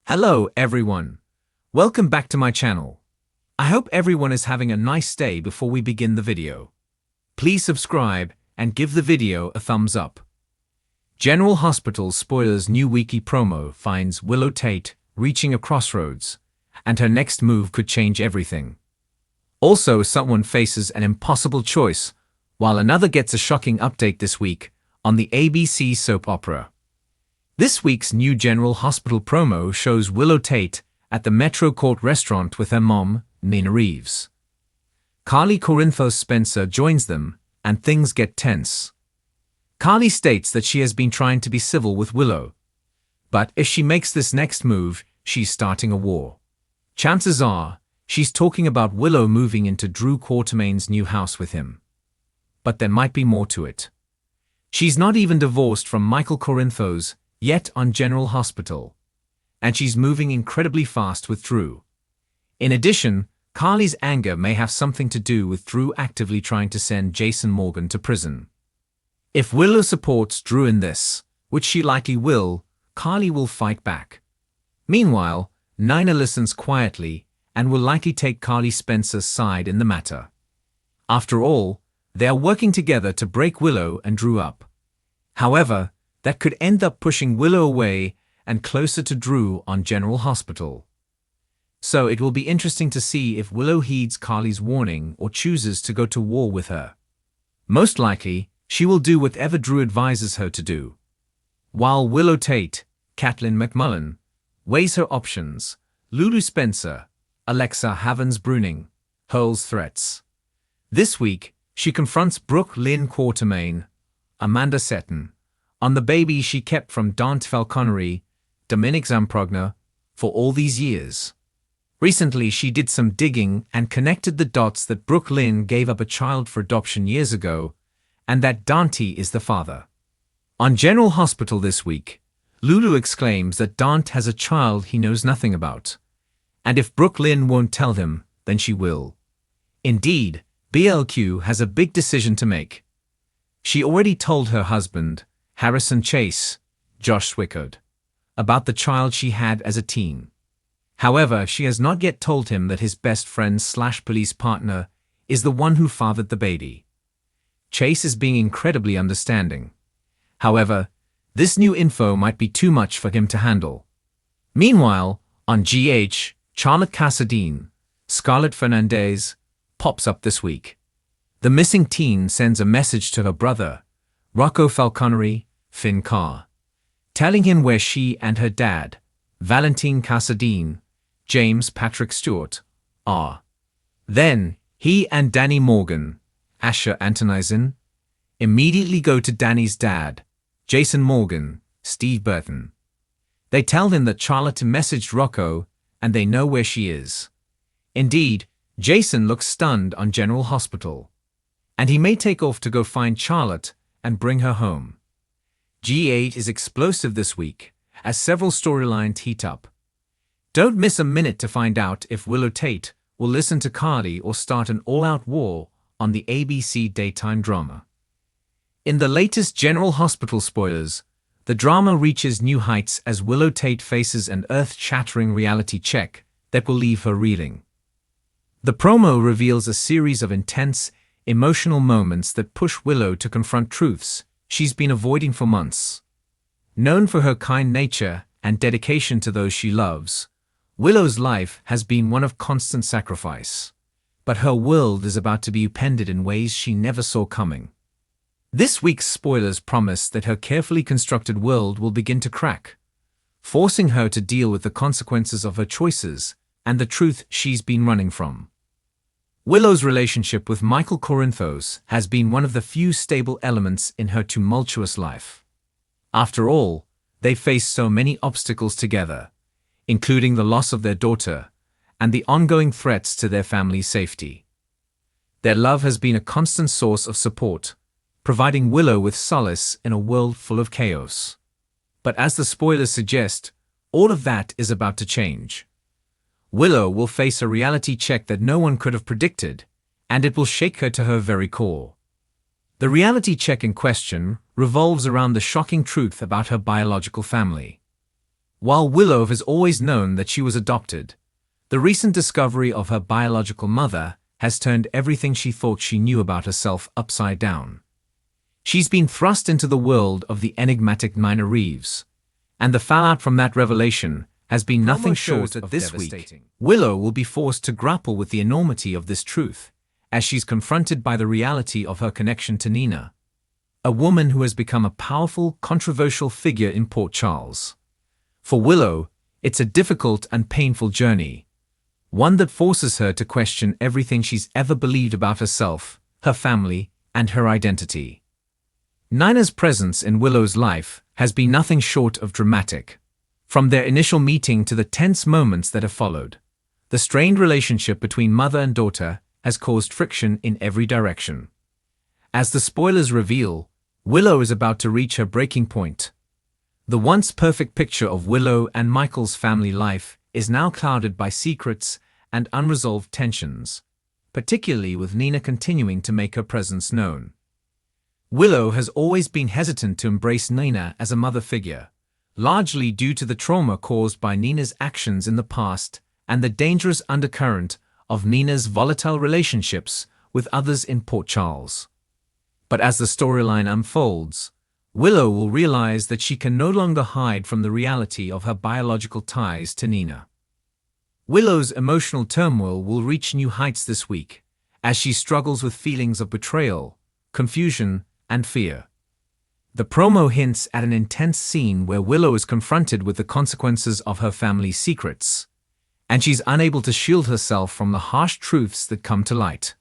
Hello everyone. Welcome back to my channel. I hope everyone is having a nice day before we begin the video. Please subscribe and give the video a thumbs up. General Hospital spoilers new weekly promo finds Willow Tait reaching a crossroads, and her next move could change everything. Also, someone faces an impossible choice, while another gets a shocking update this week on the ABC soap opera. This week's new General Hospital promo shows Willow Tait at the Metro Court restaurant with her mom, Nina Reeves. Carly Corinthos Spencer joins them, and things get tense. Carly states that she has been trying to be civil with Willow, but if she makes this next move, she's starting a war. Chances are, she's talking about Willow moving into Drew Quartermain's new house with him. But there might be more to it. She's not even divorced from Michael Corinthos yet on General Hospital, and she's moving incredibly fast with Drew. In addition, Carly's anger may have something to do with Drew actively trying to send Jason Morgan to prison. If Willow supports Drew in this, which she likely will, Carly will fight back. Meanwhile, Nina listens quietly and will likely take Carly Spencer's side in the matter. After all, they are working together to break Willow and Drew up. However, that could end up pushing Willow away and closer to Drew on General Hospital. So it will be interesting to see if Willow heeds Carly's warning or chooses to go to war with her. Most likely, she will do whatever Drew advises her to do. While Willow Tait, Caitlin McMullen, weighs her options, Lulu Spencer, Alexa Havens-Bruning, hurls threats. This week, she confronts Brooke Lynn Quartermain, Amanda Seton, on the baby she kept from Dante Falconeri, Dominic Zamprogna, for all these years. Recently, she did some digging and connected the dots that Brooke Lynn gave up a child for adoption years ago, and that Dante is the father. On General Hospital this week, Lulu exclaims that Dante has a child he knows nothing about, and if Brooke Lynn won't tell him, then she will. Indeed, BLQ has a big decision to make. She already told her husband, Harrison Chase, Josh Swickard, about the child she had as a teen. However, she has not yet told him that his best friend/police partner is the one who fathered the baby. Chase is being incredibly understanding. However, this new info might be too much for him to handle. Meanwhile, on GH, Charlotte Casadine, Scarlett Fernandez, pops up this week. The missing teen sends a message to her brother, Rocco Falconeri, Finn Carr, telling him where she and her dad, Valentine Casadine, James Patrick Stewart, are. Then, he and Danny Morgan, Asher Antonizin, immediately go to Danny's dad, Jason Morgan, Steve Burton. They tell him that Charlotte messaged Rocco and they know where she is. Indeed, Jason looks stunned on General Hospital, and he may take off to go find Charlotte and bring her home. G8 is explosive this week, as several storylines heat up. Don't miss a minute to find out if Willow Tait will listen to Carly or start an all-out war on the ABC daytime drama. In the latest General Hospital spoilers, the drama reaches new heights as Willow Tait faces an earth-shattering reality check that will leave her reeling. The promo reveals a series of intense, emotional moments that push Willow to confront truths she's been avoiding for months. Known for her kind nature and dedication to those she loves, Willow's life has been one of constant sacrifice. But her world is about to be upended in ways she never saw coming. This week's spoilers promise that her carefully constructed world will begin to crack, forcing her to deal with the consequences of her choices and the truth she's been running from. Willow's relationship with Michael Corinthos has been one of the few stable elements in her tumultuous life. After all, they faced so many obstacles together, including the loss of their daughter and the ongoing threats to their family's safety. Their love has been a constant source of support, providing Willow with solace in a world full of chaos. But as the spoilers suggest, all of that is about to change. Willow will face a reality check that no one could have predicted, and it will shake her to her very core. The reality check in question revolves around the shocking truth about her biological family. While Willow has always known that she was adopted, the recent discovery of her biological mother has turned everything she thought she knew about herself upside down. She's been thrust into the world of the enigmatic Nina Reeves, and the fallout from that revelation has been nothing short of this week. Willow will be forced to grapple with the enormity of this truth as she's confronted by the reality of her connection to Nina, a woman who has become a powerful, controversial figure in Port Charles. For Willow, it's a difficult and painful journey, one that forces her to question everything she's ever believed about herself, her family, and her identity. Nina's presence in Willow's life has been nothing short of dramatic. From their initial meeting to the tense moments that have followed, the strained relationship between mother and daughter has caused friction in every direction. As the spoilers reveal, Willow is about to reach her breaking point. The once perfect picture of Willow and Michael's family life is now clouded by secrets and unresolved tensions, particularly with Nina continuing to make her presence known. Willow has always been hesitant to embrace Nina as a mother figure, largely due to the trauma caused by Nina's actions in the past and the dangerous undercurrent of Nina's volatile relationships with others in Port Charles. But as the storyline unfolds, Willow will realize that she can no longer hide from the reality of her biological ties to Nina. Willow's emotional turmoil will reach new heights this week, as she struggles with feelings of betrayal, confusion, and fear. The promo hints at an intense scene where Willow is confronted with the consequences of her family's secrets, and she's unable to shield herself from the harsh truths that come to light.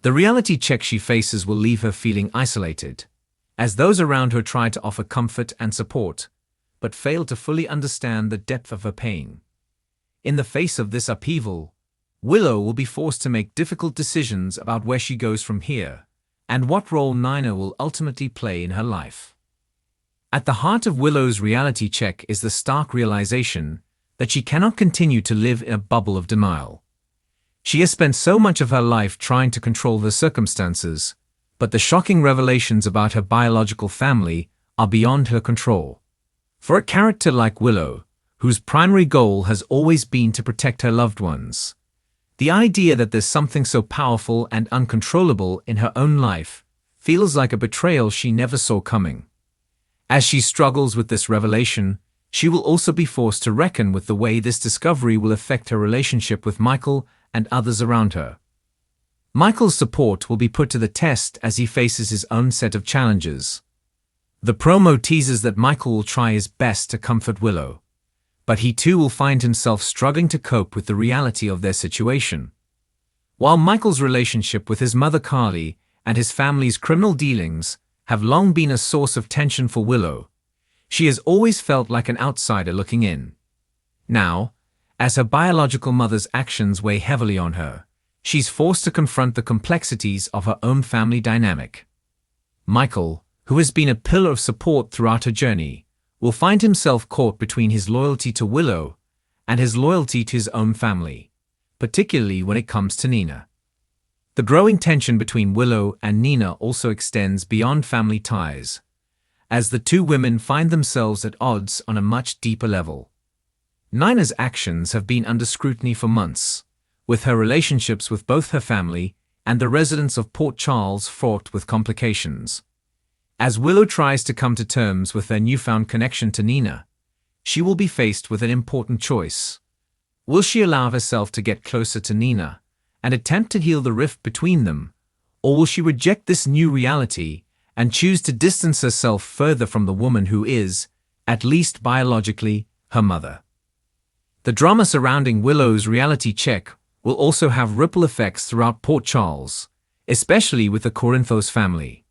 The reality check she faces will leave her feeling isolated, as those around her try to offer comfort and support, but fail to fully understand the depth of her pain. In the face of this upheaval, Willow will be forced to make difficult decisions about where she goes from here, and what role Nina will ultimately play in her life. At the heart of Willow's reality check is the stark realization that she cannot continue to live in a bubble of denial. She has spent so much of her life trying to control the circumstances, but the shocking revelations about her biological family are beyond her control. For a character like Willow, whose primary goal has always been to protect her loved ones, the idea that there's something so powerful and uncontrollable in her own life feels like a betrayal she never saw coming. As she struggles with this revelation, she will also be forced to reckon with the way this discovery will affect her relationship with Michael and others around her. Michael's support will be put to the test as he faces his own set of challenges. The promo teases that Michael will try his best to comfort Willow, but he too will find himself struggling to cope with the reality of their situation. While Michael's relationship with his mother Carly and his family's criminal dealings have long been a source of tension for Willow, she has always felt like an outsider looking in. Now, as her biological mother's actions weigh heavily on her, she's forced to confront the complexities of her own family dynamic. Michael, who has been a pillar of support throughout her journey, will find himself caught between his loyalty to Willow and his loyalty to his own family, particularly when it comes to Nina. The growing tension between Willow and Nina also extends beyond family ties, as the two women find themselves at odds on a much deeper level. Nina's actions have been under scrutiny for months, with her relationships with both her family and the residents of Port Charles fraught with complications. As Willow tries to come to terms with their newfound connection to Nina, she will be faced with an important choice. Will she allow herself to get closer to Nina and attempt to heal the rift between them, or will she reject this new reality and choose to distance herself further from the woman who is, at least biologically, her mother? The drama surrounding Willow's reality check will also have ripple effects throughout Port Charles, especially with the Corinthos family.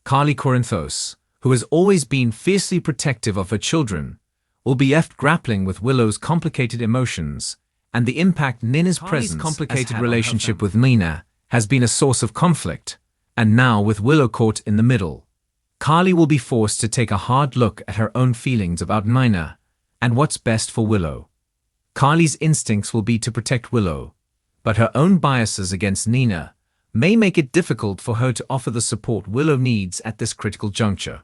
Carly Corinthos, who has always been fiercely protective of her children, will be left grappling with Willow's complicated emotions and the impact Nina's presence complicated relationship with Nina has been a source of conflict, and now with Willow caught in the middle, Carly will be forced to take a hard look at her own feelings about Nina and what's best for Willow. Carly's instincts will be to protect Willow, but her own biases against Nina may make it difficult for her to offer the support Willow needs at this critical juncture.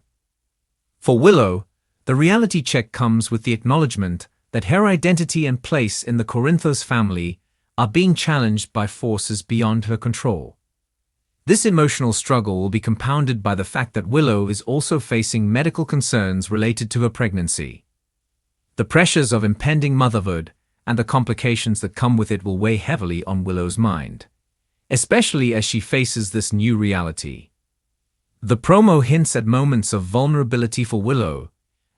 For Willow, The reality check comes with the acknowledgement that her identity and place in the Corinthos family are being challenged by forces beyond her control. This emotional struggle will be compounded by the fact that Willow is also facing medical concerns related to her pregnancy. The pressures of impending motherhood and the complications that come with it will weigh heavily on Willow's mind, especially as she faces this new reality. The promo hints at moments of vulnerability for Willow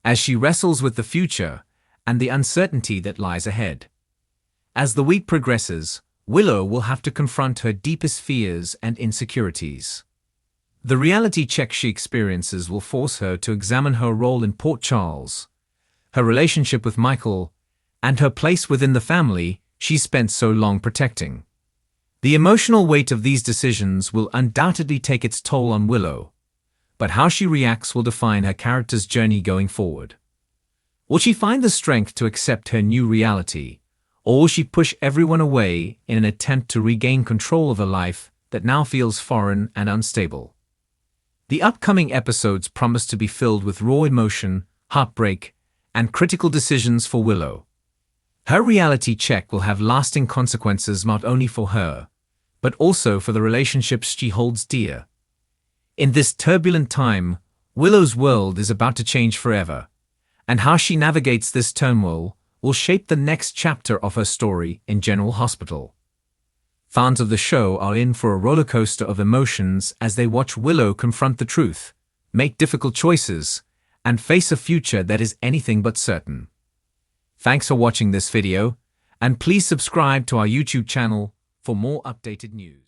as she wrestles with the future and the uncertainty that lies ahead. As the week progresses, Willow will have to confront her deepest fears and insecurities. The reality check she experiences will force her to examine her role in Port Charles, her relationship with Michael, and her place within the family she spent so long protecting. The emotional weight of these decisions will undoubtedly take its toll on Willow, but how she reacts will define her character's journey going forward. Will she find the strength to accept her new reality, or will she push everyone away in an attempt to regain control of a life that now feels foreign and unstable? The upcoming episodes promise to be filled with raw emotion, heartbreak, and critical decisions for Willow. Her reality check will have lasting consequences not only for her, but also for the relationships she holds dear. In this turbulent time, Willow's world is about to change forever, and how she navigates this turmoil will shape the next chapter of her story in General Hospital. Fans of the show are in for a roller coaster of emotions as they watch Willow confront the truth, make difficult choices, and face a future that is anything but certain. Thanks for watching this video, and please subscribe to our YouTube channel for more updated news.